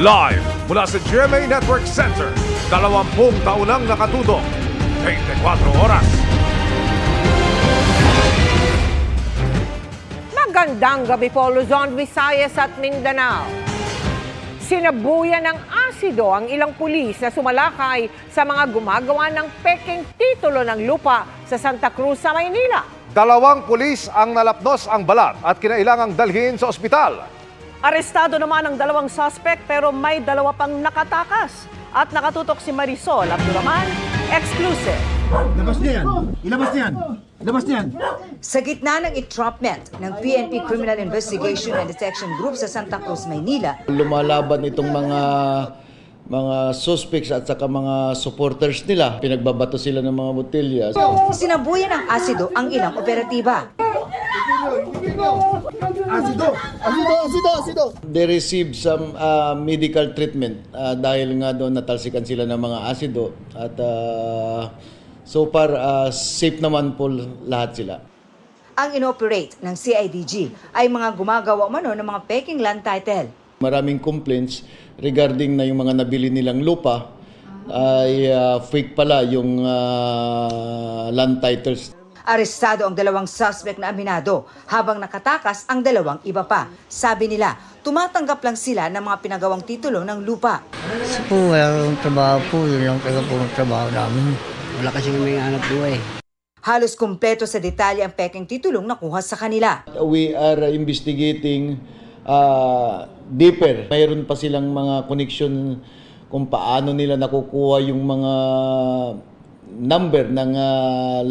Live mula sa GMA Network Center, 20 taonang nakatutok, 24 oras. Magandang gabi po, Luzon, Visayas at Mindanao. Sinabuyan ng asido ang ilang pulis na sumalakay sa mga gumagawa ng pekeng titulo ng lupa sa Santa Cruz sa Maynila. 2 pulis ang nalapnos ang balat at kinailangang dalhin sa ospital. Arestado naman ang 2 suspect pero may 2 pang nakatakas. At nakatutok si Marisol Abduraman, exclusive. Ilabas niya yan! Ilabas niya yan! Ilabas niya yan! Sa gitna ng entrapment ng PNP Criminal Investigation and Detection Group sa Santa Cruz, Maynila. Lumalaban itong mga suspects at saka mga supporters nila. Pinagbabato sila ng mga botelya. Sinabuyan ng asido ang ilang operatiba. Asido! They received some medical treatment dahil nga doon natalsikan sila ng mga asido. At so far, safe naman po lahat sila. Ang inoperate ng CIDG ay mga gumagawa umano ng mga peking land title. Maraming complaints regarding na yung mga nabili nilang lupa ay fake pala yung land titles. Arestado ang 2 suspect na aminado habang nakatakas ang 2 iba pa. Sabi nila, tumatanggap lang sila ng mga pinagawang titulo ng lupa. Kasi po, walang trabaho po. Yun lang talaga po ang trabaho namin. Wala kasing may anak buhay. Halos kumpleto sa detalye ang peking titulong nakuha sa kanila. We are investigating deeper. Mayroon pa silang mga connection kung paano nila nakukuha yung mga number ng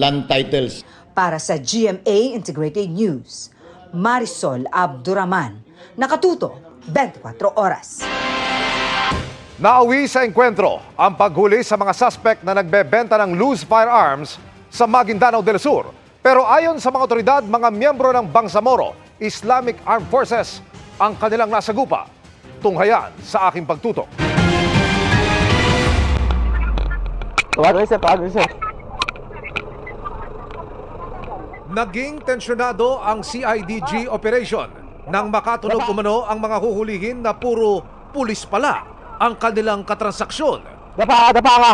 land titles. Para sa GMA Integrated News, Marisol Abduraman, nakatuto 24 oras. Nauwi sa engkwentro ang paghuli sa mga suspect na nagbebenta ng loose firearms sa Maguindanao del Sur. Pero ayon sa mga otoridad, mga miyembro ng Bangsamoro Islamic Armed Forces ang kanilang nasagupa. Tunghayan sa aking pagtutok. Naging tensyonado ang CIDG operation nang makatunog umano ang mga huhulihin na puro pulis pala ang kanilang katransaksyon. Dapa ka!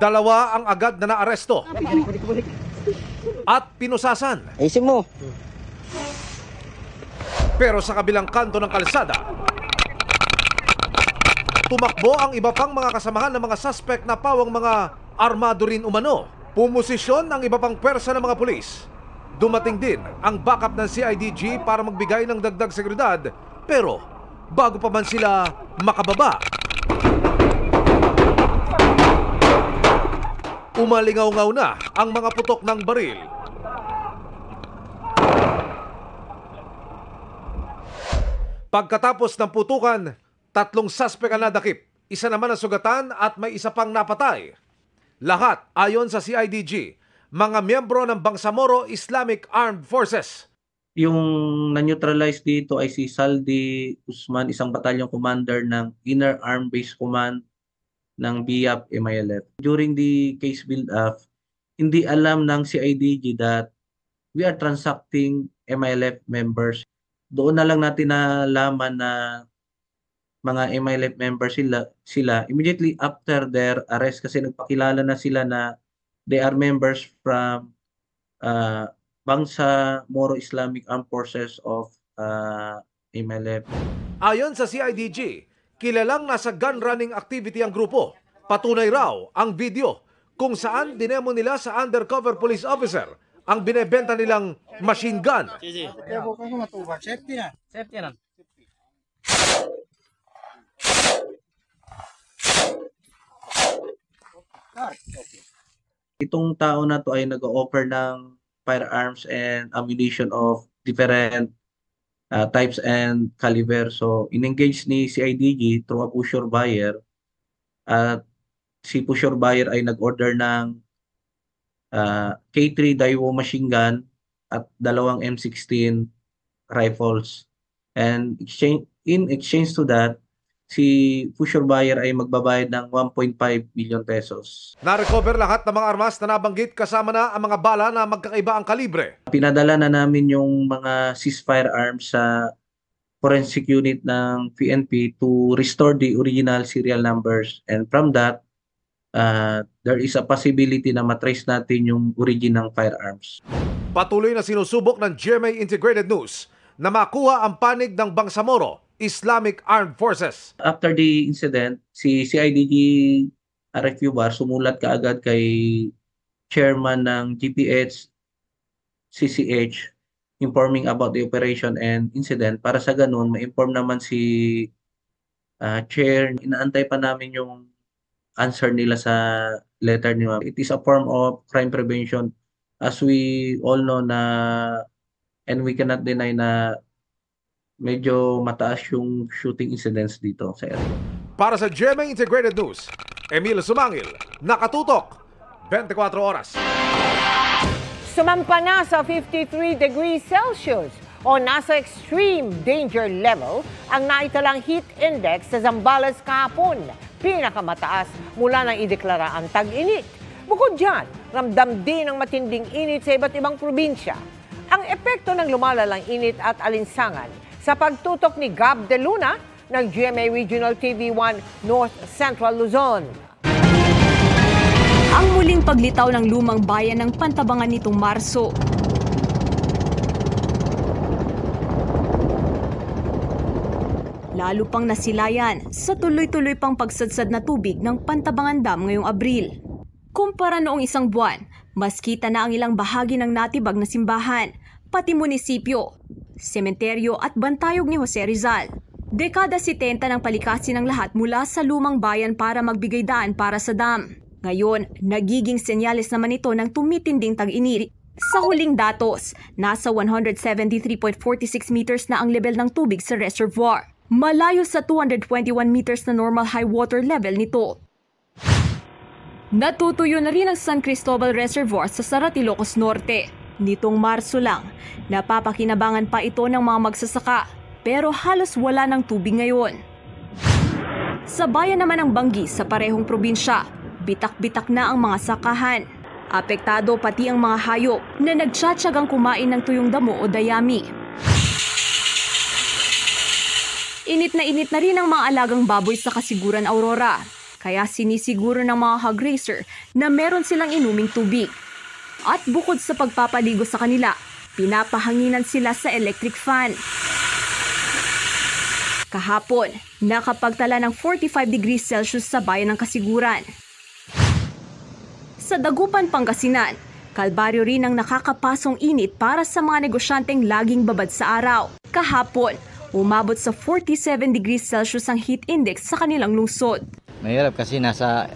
2 ang agad na naaresto at pinusasan. Ayusin mo. Pero sa kabilang kanto ng kalsada, tumakbo ang iba pang mga kasamahan ng mga suspect na pawang mga armado rin umano. Pumosisyon ang iba pang pwersa ng mga pulis. Dumating din ang backup ng CIDG para magbigay ng dagdag seguridad. Pero bago pa man sila makababa, umalingaw-ngaw na ang mga putok ng baril. Pagkatapos ng putukan, 3 suspect ang nadakip, 1 naman ang sugatan at may 1 pang napatay. Lahat ayon sa CIDG, mga miyembro ng Bangsamoro Islamic Armed Forces. Yung na-neutralize dito ay si Saldi Usman, isang batalyong commander ng Inner Armed Base Command ng BIAP MILF. During the case build-up, hindi alam ng CIDG that we are transacting MILF members. Doon na lang natin nalaman na mga MILF members sila immediately after their arrest kasi nagpakilala na sila na they are members from Bangsamoro Islamic Armed Forces of MILF. Ayon sa CIDG, kilalang nasa gun running activity ang grupo. Patunay raw ang video kung saan dinemo nila sa undercover police officer ang binebenta nilang machine gun. Itong tao na to ay nag-offer ng firearms and ammunition of different types and caliber. So, in-engage ni CIDG through a pusher buyer. At si pusher buyer ay nag-order ng K3 Daiwo machine gun at 2 M16 rifles. And in exchange to that, si pusher buyer ay magbabayad ng 1.5 million pesos. Na-recover lahat ng mga armas na nabanggit kasama na ang mga bala na magkakaiba ang kalibre. Pinadala na namin yung mga seized firearms sa forensic unit ng PNP to restore the original serial numbers, and from that there is a possibility na matrace natin yung origin ng firearms. Patuloy na sinusubok ng GMA Integrated News na makuha ang panig ng Bangsamoro Islamic Armed Forces. After the incident, si CIDG RFU Bar sumulat kaagad kay chairman ng GPH CCH informing about the operation and incident para sa ganun ma-inform naman si chair. Inaantay pa namin yung answer nila sa letter nila. It is a form of crime prevention, as we all know na, and we cannot deny na medyo mataas yung shooting incidents dito sa area. Para sa GMA Integrated News, Emil Sumangil, nakatutok 24 oras. Sumampa na sa 53 degrees Celsius o nasa extreme danger level ang naitalang heat index sa Zambales kahapon, pinakamataas mula nang ideklara ang tag-init. Bukod dyan, ramdam din ang matinding init sa iba't ibang probinsya. Ang epekto ng lumalalang init at alinsangan sa pagtutok ni Gab De Luna ng GMA Regional TV1 North Central Luzon. Ang muling paglitaw ng lumang bayan ng Pantabangan nitong Marso. Lalo pang nasilayan sa tuloy-tuloy pang pagsadsad na tubig ng Pantabangan Dam ngayong Abril. Kumpara noong isang buwan, mas kita na ang ilang bahagi ng natibag na simbahan, pati munisipyo, sementeryo at bantayog ni Jose Rizal. Dekada 70 ng palikasin ng lahat mula sa lumang bayan para magbigay daan para sa dam. Ngayon, nagiging senyales naman ito ng tumitinding tag-init. Sa huling datos, nasa 173.46 meters na ang level ng tubig sa reservoir. Malayo sa 221 meters na normal high water level nito. Natutuyo na rin ang San Cristobal Reservoir sa Sarat, Ilocos Norte. Nitong Marso lang, napapakinabangan pa ito ng mga magsasaka, pero halos wala ng tubig ngayon. Sa bayan naman ng Banggi sa parehong probinsya, bitak-bitak na ang mga sakahan. Apektado pati ang mga hayop na nagtsatsagang kumain ng tuyong damo o dayami. Init na rin ang mga alagang baboy sa Kasiguran, Aurora. Kaya sinisiguro ng mga hog raiser na meron silang inuming tubig. At bukod sa pagpapaligo sa kanila, pinapahanginan sila sa electric fan. Kahapon, nakapagtala ng 45 degrees Celsius sa bayan ng Kasiguran. Sa Dagupan, Pangasinan, kalbaryo rin ang nakakapasong init para sa mga negosyanteng laging babad sa araw. Kahapon, umabot sa 47 degrees Celsius ang heat index sa kanilang lungsod. Mahirap kasi nasa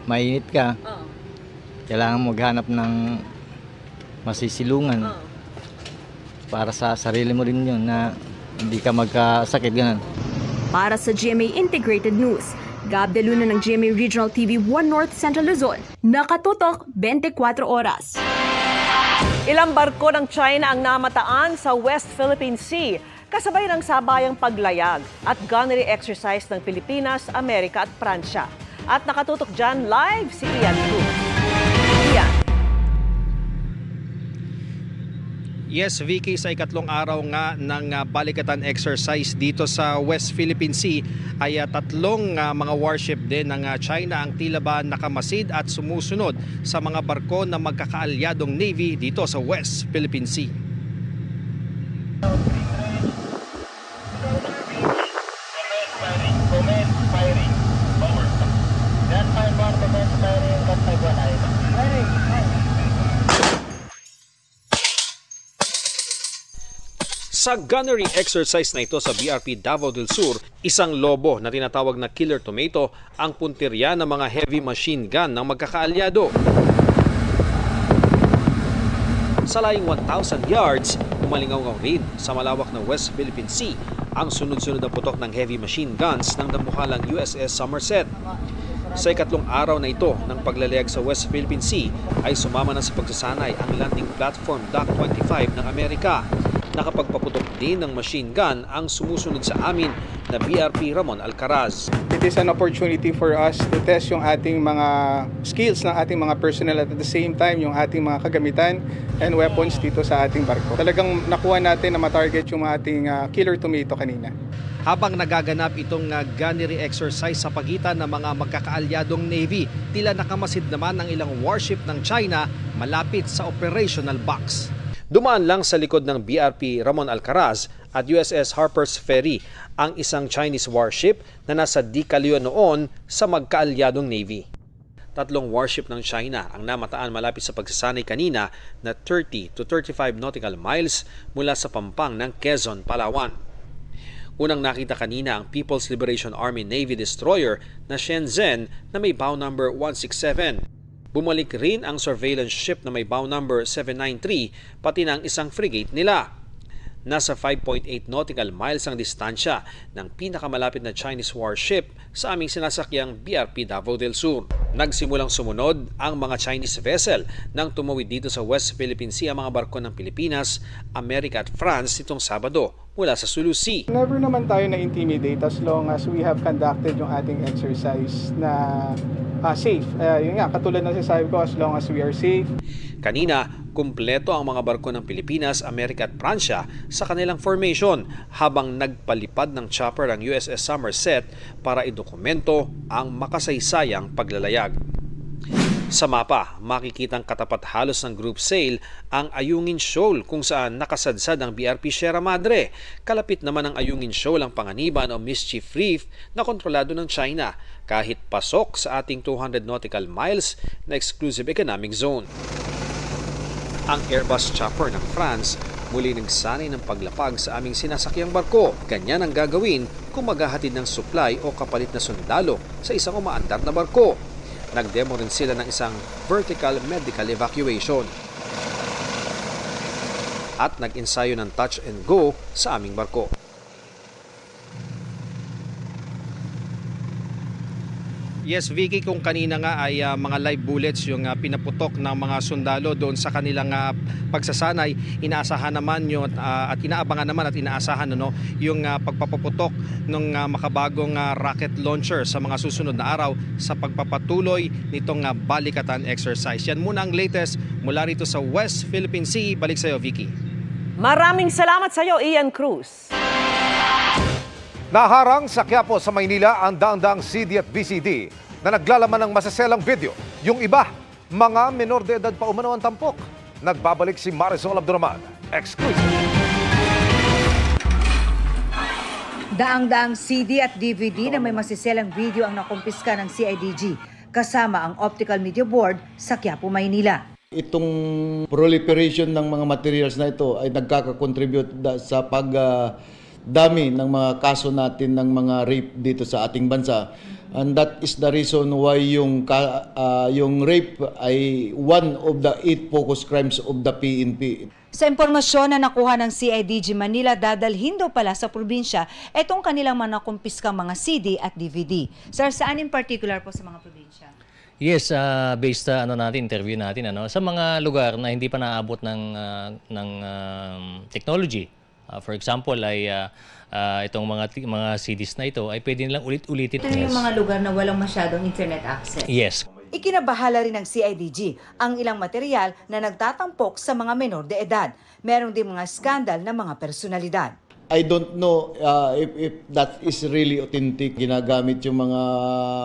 mainit ka. Kailangan maghanap ng masisilungan. Para sa sarili mo rin yun na hindi ka magkasakit ganun. Para sa GMA Integrated News, Gab De Luna ng GMA Regional TV1 North Central Luzon, nakatutok 24 oras. Ilang barko ng China ang namataan sa West Philippine Sea kasabay ng sabayang paglayag at gunnery exercise ng Pilipinas, Amerika at Pransya. At nakatutok dyan live si Ian Cruz. Ian. Yes, Vicky, sa ikatlong araw nga ng balikatan exercise dito sa West Philippine Sea ay tatlong mga warship din ng China ang tila ba nakamasid at sumusunod sa mga barko na magkakaalyadong Navy dito sa West Philippine Sea. Sa gunnery exercise na ito sa BRP Davao del Sur, isang lobo na tinatawag na killer tomato ang puntirya ng mga heavy machine gun ng magkakaalyado. Sa laying 1,000 yards, umalingaw rin sa malawak na West Philippine Sea ang sunod-sunod na putok ng heavy machine guns ng dambuhalang USS Somerset. Sa ikatlong araw na ito ng paglalayag sa West Philippine Sea ay sumama na sa pagsasanay ang landing platform Dock 25 ng Amerika. Nakapagpaputok din ng machine gun ang sumusunod sa amin na BRP Ramon Alcaraz. It is an opportunity for us to test yung ating mga skills ng ating mga personnel at the same time yung ating mga kagamitan and weapons dito sa ating barko. Talagang nakuha natin na matarget yung ating killer tomato kanina. Habang nagaganap itong gunnery exercise sa pagitan ng mga magkakaalyadong Navy, tila nakamasid naman ang ilang warship ng China malapit sa operational box. Dumaan lang sa likod ng BRP Ramon Alcaraz at USS Harper's Ferry ang isang Chinese warship na nasa dekalyo noon sa magkaalyadong Navy. 3 warship ng China ang namataan malapit sa pagsasanay kanina na 30 to 35 nautical miles mula sa pampang ng Quezon, Palawan. Unang nakita kanina ang People's Liberation Army Navy destroyer na Shenzhen na may bow number 167. Bumalik rin ang surveillance ship na may bow number 793 pati na ang isang frigate nila. Nasa 5.8 nautical miles ang distansya ng pinakamalapit na Chinese warship sa aming sinasakyang BRP Davao del Sur. Nagsimulang sumunod ang mga Chinese vessel nang tumawid dito sa West Philippine Sea ang mga barko ng Pilipinas, Amerika at France nitong Sabado mula sa Sulu Sea. Never naman tayo na-intimidate as long as we have conducted yung ating exercise na safe. Yun nga, katulad ng sinasabi ko, as long as we are safe. Kanina, kumpleto ang mga barko ng Pilipinas, Amerika at Pransya sa kanilang formation habang nagpalipad ng chopper ang USS Somerset para idokumento ang makasaysayang paglalayag. Sa mapa, makikitang katapat halos ng group sail ang Ayungin Shoal kung saan nakasadsad ang BRP Sierra Madre. Kalapit naman ang Ayungin Shoal ang panganiban o Mischief Reef na kontrolado ng China kahit pasok sa ating 200 nautical miles na exclusive economic zone. Ang Airbus chopper ng France muli nagsanay ng paglapag sa aming sinasakyang barko. Ganyan ang gagawin kung maghahatid ng supply o kapalit na sundalo sa isang umaandar na barko. Nagdemo rin sila ng isang vertical medical evacuation. At nag-ensayo ng touch and go sa aming barko. Yes, Vicky, kung kanina nga ay mga live bullets yung pinaputok ng mga sundalo doon sa kanilang pagsasanay, inaasahan naman yun at inaabangan naman at inaasahan yung pagpapaputok ng makabagong rocket launcher sa mga susunod na araw sa pagpapatuloy nitong balikatan exercise. Yan muna ang latest mula rito sa West Philippine Sea. Balik sa iyo, Vicky. Maraming salamat sa iyo, Ian Cruz. Naharang sa Quiapo sa Maynila ang daang-daang CD at VCD na naglalaman ng masaselang video. Yung iba, mga menor de edad pa umano ang tampok. Nagbabalik si Marisol Abduraman. Exclusive. Daang-daang CD at DVD na may masiselang video ang nakumpiska ng CIDG kasama ang optical media board sa Quiapo, Maynila. Itong proliferation ng mga materials na ito ay nagkaka-contribute sa dami ng mga kaso natin ng mga rape dito sa ating bansa. And that is the reason why yung rape ay one of the 8 focus crimes of the PNP. Sa impormasyon na nakuha ng CIDG Manila, dadalhin daw pala sa probinsya itong kanilang mga nakumpiskang mga CD at DVD. Sir, saan in particular po sa mga probinsya? Yes, based sa interview natin sa mga lugar na hindi pa naabot ng technology. For example, ay itong mga CDs na ito ay pwede nilang ulit-ulitin. Ito yung mga lugar na walang masyadong internet access. Yes. Ikinabahala rin ng CIDG ang ilang material na nagtatampok sa mga menor de edad. Meron din mga skandal ng mga personalidad. I don't know if that is really authentic. Ginagamit yung mga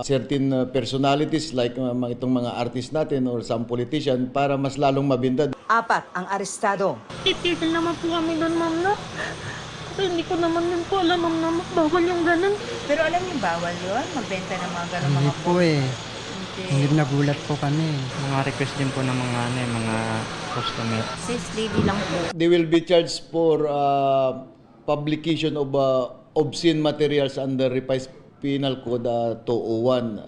certain personalities like itong mga artist natin or some politician para mas lalong mabindad. 4 ang arestado. Titigil naman po kami doon, ma'am, no? Kasi hindi ko naman din po alam, ma'am, na bawal yung ganun. Pero alam niyo bawal yun? Magbenta ng mga ganun mga po eh. Okay. Hindi nagulat po kami. Mga request din po ng mga customer. Sis lady lang po. They will be charged for publication of obscene materials under Revised Penal Code 201.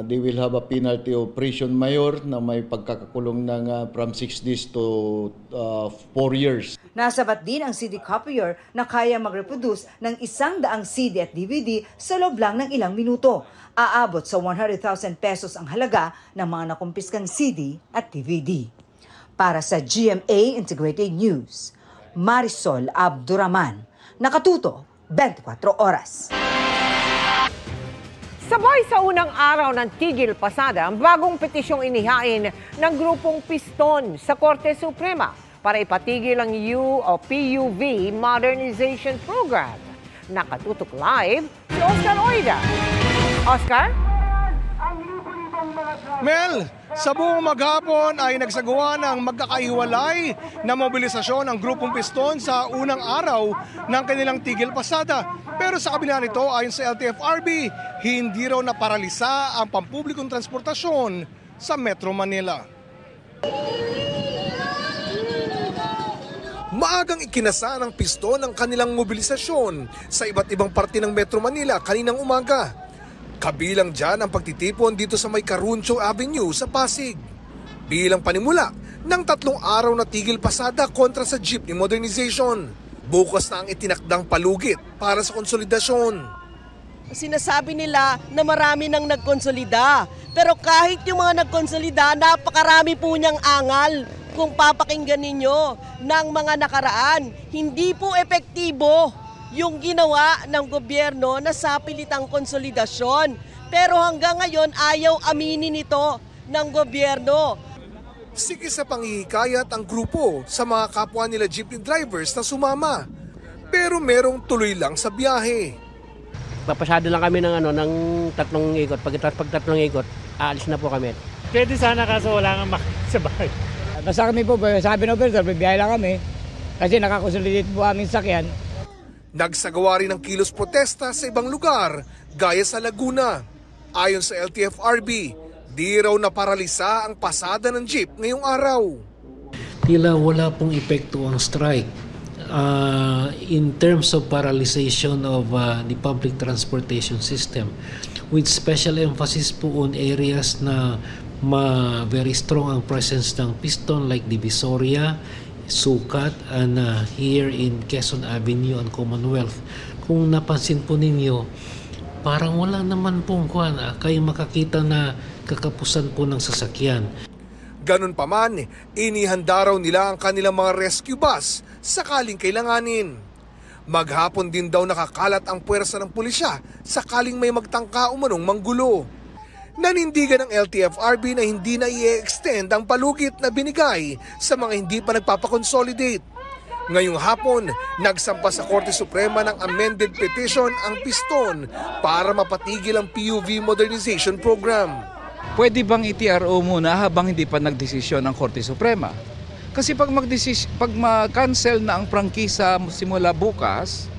They will have a penalty of prison mayor na may pagkakakulong ng from 6 days to 4 years. Nasabat din ang CD copier na kaya mag-reproduce ng 100 CD at DVD sa loob lang ng ilang minuto. Aabot sa 100,000 pesos ang halaga ng mga nakumpiskang CD at DVD. Para sa GMA Integrated News, Marisol Abduraman, nakatuto 24 oras. Sabay sa unang araw ng Tigil Pasada, ang bagong petisyong inihain ng grupong Piston sa Korte Suprema para ipatigil ang PUV Modernization Program. Nakatutok live si Oscar Oida. Oscar? Mel, sa buong maghapon ay nagsagawa ng magkakahiwalay na mobilisasyon ng grupong Piston sa unang araw ng kanilang Tigil Pasada. Pero sa kabila nito, ayon sa LTFRB, hindi raw naparalisa ang pampublikong transportasyon sa Metro Manila. Maagang ikinasa ng Piston ang kanilang mobilisasyon sa iba't ibang parte ng Metro Manila kaninang umaga. Kabilang dyan ang pagtitipon dito sa may Caruncho Avenue sa Pasig. Bilang panimula ng 3 araw na Tigil Pasada kontra sa jeepney modernization. Bukas na ang itinakdang palugit para sa konsolidasyon. Sinasabi nila na marami nang nagkonsolida. Pero kahit yung mga nagkonsolida, napakarami po niyang angal. Kung papakinggan ninyo ng mga nakaraan, hindi po epektibo yung ginawa ng gobyerno na sa pilitang konsolidasyon. Pero hanggang ngayon ayaw aminin ito ng gobyerno. Sige sa panghihikayat ang grupo sa mga kapwa nila jeepney drivers na sumama. Pero merong tuloy lang sa biyahe. Papasado lang kami ng 3 ikot. Pag 3 ikot, aalis na po kami. Pwede sana kaso wala nga makasabay. Basta kami po, sabi ng operator, bibiyahe lang kami. Kasi nakakonsolidate po aming sakyan. Nagsagawa rin ng kilos protesta sa ibang lugar, gaya sa Laguna. Ayon sa LTFRB, di raw naparalisa ang pasada ng jeep ngayong araw. Tila wala pong epekto ang strike in terms of paralyzation of the public transportation system, with special emphasis po on areas na very strong ang presence ng Piston like Divisoria, Sukat, and here in Quezon Avenue and Commonwealth. Kung napansin po ninyo, parang wala naman pong kayo makakita na kakapusan po ng sasakyan. Ganun pa man, inihanda raw nila ang kanilang mga rescue bus sakaling kailanganin. Maghapon din daw nakakalat ang puwersa ng pulisya sakaling may magtangka umanong manggulo. Nanindigan ng LTFRB na hindi na i-extend ang palugit na binigay sa mga hindi pa nagpapakonsolidate. Ngayong hapon, nagsampa sa Korte Suprema ng amended petition ang Piston para mapatigil ang PUV Modernization Program. Pwede bang i-TRO muna habang hindi pa nagdesisyon ng Korte Suprema? Kasi pag mag-cancel na ang prangkisa simula bukas,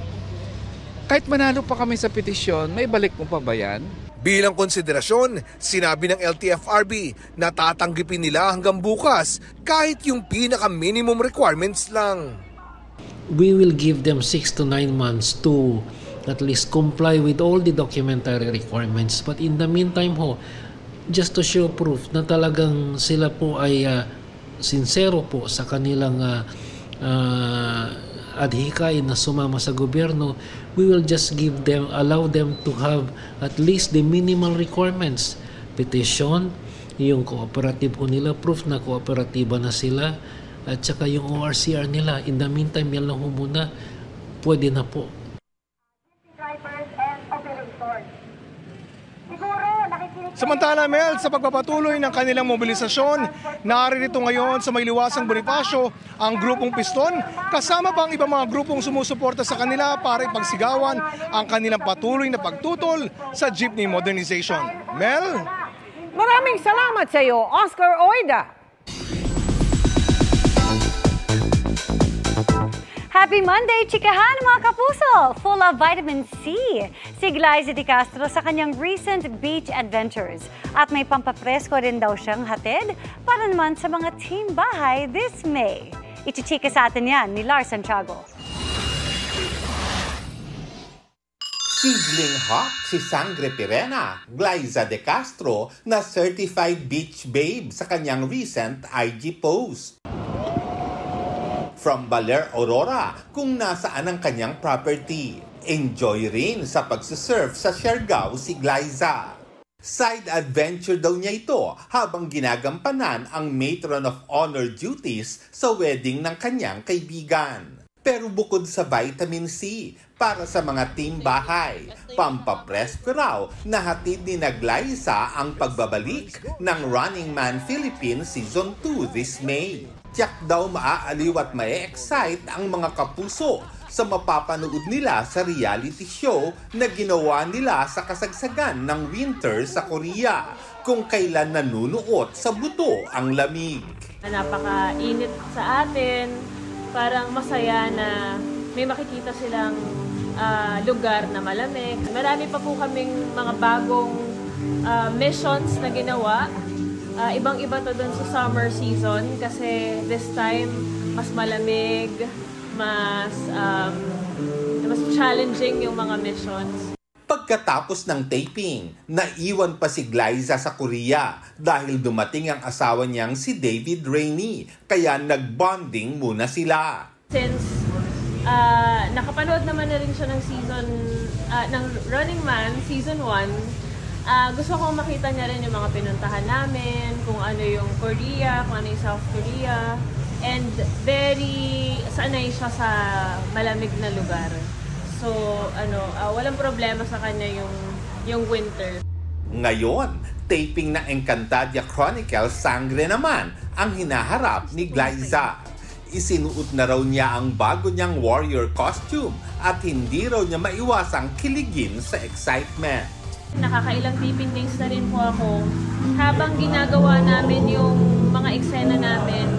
kahit manalo pa kami sa petisyon, may balik mo pa ba yan? Bilang konsiderasyon, sinabi ng LTFRB na tatanggipin nila hanggang bukas kahit yung pinaka-minimum requirements lang. We will give them 6 to 9 months to at least comply with all the documentary requirements. But in the meantime just to show proof na talagang sila po ay sincero po sa kanilang adhikain na sumama sa gobyerno, we will just allow them to have at least the minimal requirements. Petition, yung cooperative nila, proof na kooperatiba na sila, at saka yung ORCR nila. In the meantime, yan lang muna, pwede na po. Samantala, Mel, sa pagpapatuloy ng kanilang mobilisasyon, naririto ngayon sa may liwasang Bonifacio ang grupong Piston, kasama pa ang ibang mga grupong sumusuporta sa kanila para ipagsigawan ang kanilang patuloy na pagtutol sa jeepney modernization. Mel? Maraming salamat sa iyo, Oscar Oida. Happy Monday, chikahan mga kapuso! Full of vitamin C. Si Glyza De Castro sa kanyang recent beach adventures. At may pampapresko rin daw siyang hatid para naman sa mga team bahay this May. Ichichika sa atin yan ni Lars Santiago. Sizzling hot si Sangre Pirena, Glyza De Castro na certified beach babe sa kanyang recent IG post. From Baler, Aurora, kung nasaan ang kanyang property. Enjoy rin sa pagsusurf sa Siargao si Glyza. Side adventure daw niya ito habang ginagampanan ang Matron of Honor duties sa wedding ng kanyang kaibigan. Pero bukod sa vitamin C, para sa mga team bahay, pampapresko raw na hatid ni Glyza ang pagbabalik ng Running Man Philippines Season 2 this May. Tiyak daw maaaliw at mae-excite ang mga kapuso sa mapapanood nila sa reality show na ginawa nila sa kasagsagan ng winter sa Korea, kung kailan nanunuot sa buto ang lamig. Napaka-init sa atin, parang masaya na may makikita silang lugar na malamig. Marami pa po kaming mga bagong missions na ginawa. Ibang-iba to dun sa summer season kasi this time mas malamig, mas challenging yung mga missions. Pagkatapos ng taping, naiwan pa si Glyza sa Korea dahil dumating ang asawa niyang si David Rainey, kaya nag-bonding muna sila. Since nakapanood naman na rin siya ng season ng Running Man Season 1, gusto kong makita niya rin yung mga pinuntahan namin, kung ano yung Korea, kung ano yung South Korea, and very sanay siya sa malamig na lugar. So, walang problema sa kanya yung winter. Ngayon, taping ng Encantadia Chronicles Sangre naman ang hinaharap ni Glyza. Isinuot na raw niya ang bago niyang warrior costume at hindi raw niya maiwasang kiligin sa excitement. Nakakailang taping days na rin po ako habang ginagawa namin yung mga eksena namin.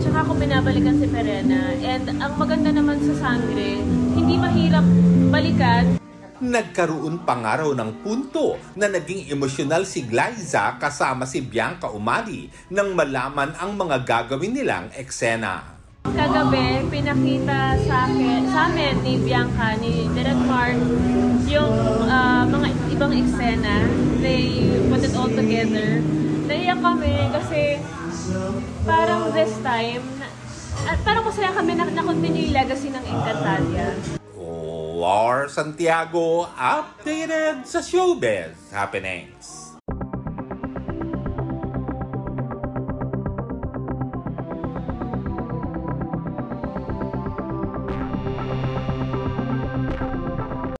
Tsaka ako binabalikan si Perena. And ang maganda naman sa Sangre, hindi mahirap balikan. Nagkaroon pa nga raw ng punto na naging emosyonal si Glyza kasama si Bianca Umali nang malaman ang mga gagawin nilang eksena. Kagabi, pinakita sa amin ni Bianca, ni Direk Mark, yung mga ibang eksena. They put it all together. Naiyak kami kasi parang this time, parang masaya kami na continue yung legacy ng Encantadia. Lars Santiago, updated sa showbiz happenings.